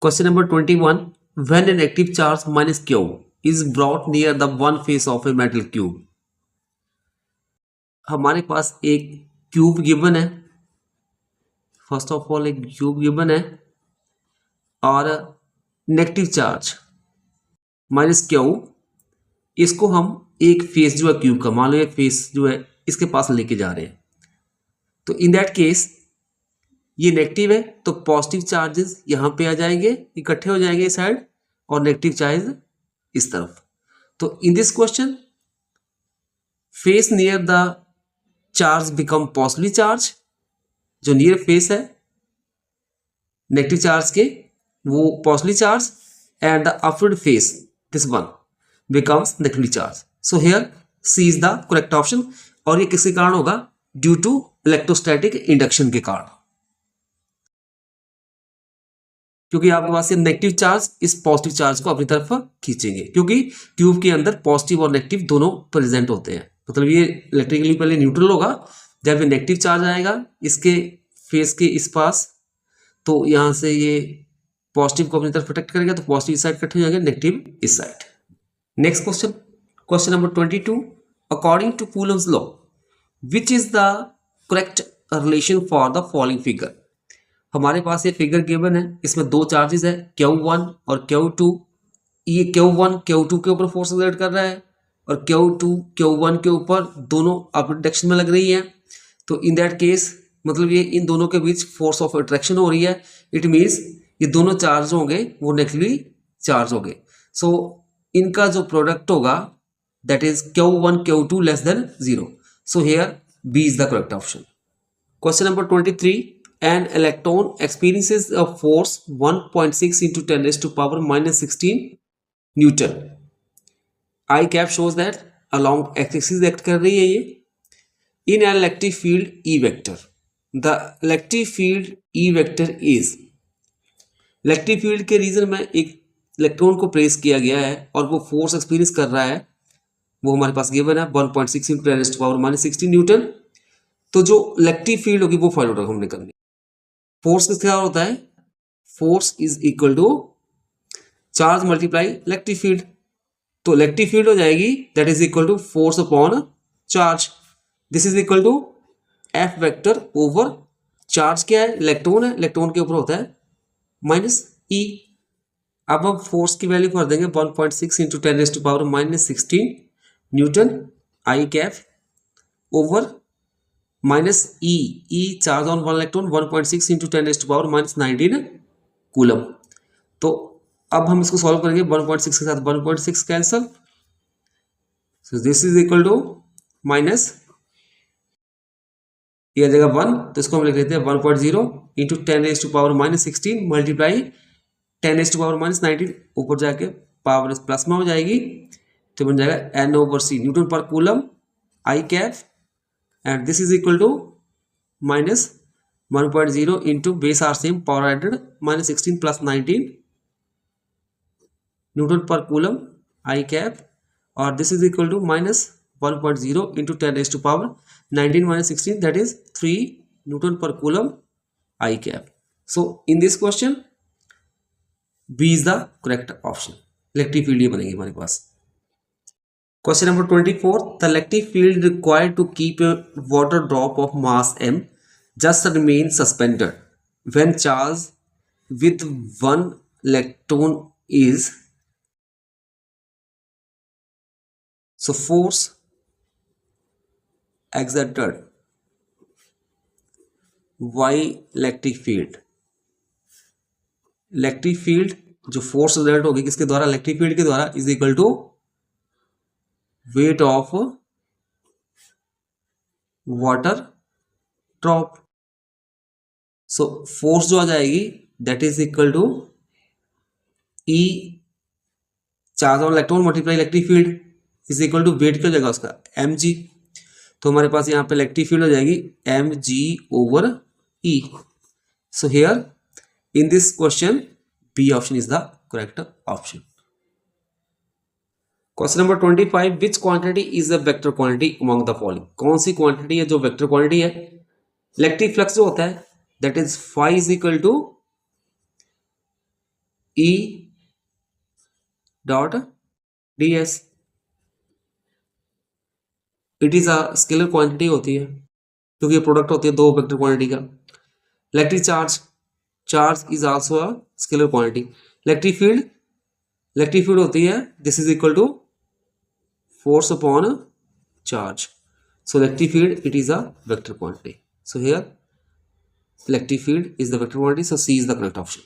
Question number 21. When an active charge minus q is brought near the one face of a metal cube. हमारे पास एक cube given है, first of all एक cube given है और negative charge minus Q, इसको हम एक face जो है क्यूब का, मान लो एक फेस जो है इसके पास लेके जा रहे हैं, तो इन दैट केस ये नेगेटिव है तो पॉजिटिव चार्जेस यहाँ पे आ जाएंगे, इकट्ठे हो जाएंगे इस साइड, और नेगेटिव चार्ज इस तरफ. तो in this question face near the charge become positive charge, जो नियर फेस है नेगेटिव चार्ज के वो positive charge, and the upward face this one becomes negative charge. So here C is the correct option. और ये किसके कारण होगा? Due to electrostatic induction के कारण, क्योंकि आपके पास ये नेगेटिव चार्ज इस पॉजिटिव चार्ज को अपनी तरफ खींचेंगे, क्योंकि क्यूब के अंदर पॉजिटिव और नेगेटिव दोनों प्रेजेंट होते हैं. मतलब ये इलेक्ट्रिकली पहले न्यूट्रल होगा, जब ये नेगेटिव चार्ज आएगा इसके फेस के इस पास, तो यहाँ से ये पॉजिटिव को अपनी तरफ प्रोटेक्ट करेगा, तो पॉजिटिव इस साइड कट हो जाएगा, नेगेटिव इस side. Next question, question number 22. According to Coulomb's law which is the correct relation for the following figure. हमारे पास ये फिगर गिवन है, इसमें दो चार्जेस है Q1 और Q2. ये Q1 Q2 के ऊपर फोर्स एक्सर्ट कर रहा है और Q2 Q1 के ऊपर, दोनों अपोजिट डायरेक्शन में लग रही है. तो इन दैट केस मतलब ये इन दोनों के बीच फोर्स ऑफ अट्रैक्शन हो रही है. इट मीन्स ये दोनों चार्ज होंगे वो नेगेटिवली चार्ज होंगे. सो इनका जो प्रोडक्ट होगा that is Q1 Q2 less than 0. So here B is the correct option. Question number 23. An electron experiences a force 1.6 into 10 raised to power minus 16 Newton. I cap shows that along x-axis act कर रही है ये. In an electric field E vector, the electric field E vector is. Electric field के reason में एक electron को place किया गया है और वो फोर्स एक्सपीरियंस कर रहा है, वो हमारे पास गिवन है 1.6 into 10 raised to power minus 16 Newton. तो जो इलेक्ट्रिक फील्ड होगी वो फाइंड आउट हमने करनी. फोर्स किसके क्या होता है? Force is equal to charge multiply electric field. तो इलेक्ट्रिक फील्ड हो जाएगी that is equal to force upon charge. This is equal to F vector over charge. क्या है? इलेक्ट्रॉन है, इलेक्ट्रॉन के ऊपर होता है माइनस ई. अब हम फोर्स की वैल्यू कर देंगे 1.6 into 10 raise to power minus 16 newton I कैफ over minus E charge on one electron 1.6 into 10 raise to power minus 19 coulomb. तो अब हम इसको सॉल्व करेंगे. 1.6 के साथ 1.6 cancel, so this is equal to minus ये आ जाएगा 1, तो इसको हम लिख लेते हैं 1.0 into 10 raise to power minus 16 multiply 10 raise to power minus 19, ऊपर जाके पावर प्लस में हो जाएगी, तो बन जाएगा N ओवर C न्यूटन पर coulomb I Kaif. And this is equal to minus 1.0 into base R same power added minus 16 plus 19 Newton per coulomb I cap, or this is equal to minus 1.0 into 10 raised to power 19 minus 16, that is 3 Newton per coulomb I cap. So in this question B is the correct option. Electric field ये बनेगी हमारे पास. Question number 24. The electric field required to keep a water drop of mass m just remains suspended when charge with one electron is. So force exerted by electric field. Electric field जो force exert होगी किसके द्वारा? Electric field के द्वारा is equal to weight of water drop. so force जो आ जाएगी that is equal to E charge on electron multiply electric field is equal to weight क्या हो जाएगा उसका mg. तो हमारे पास यहाँ पे इलेक्ट्रिक फील्ड हो जाएगी mg over E. So here in this question B option is the correct option. Question number 25. Which quantity is a vector quantity among the following. कौन सी क्वांटिटी है जो वेक्टर क्वांटिटी है? इलेक्ट्रिक फ्लक्स जो होता है that is phi is equal to E dot ds, it is a scalar quantity होती है क्योंकि ये प्रोडक्ट होती है दो वेक्टर क्वांटिटी का। Electric charge, charge is also a scalar quantity. Electric field, electric field होती है this is equal to force upon charge. So electric field, it is a vector quantity. So here electric field is the vector quantity. So C is the correct option.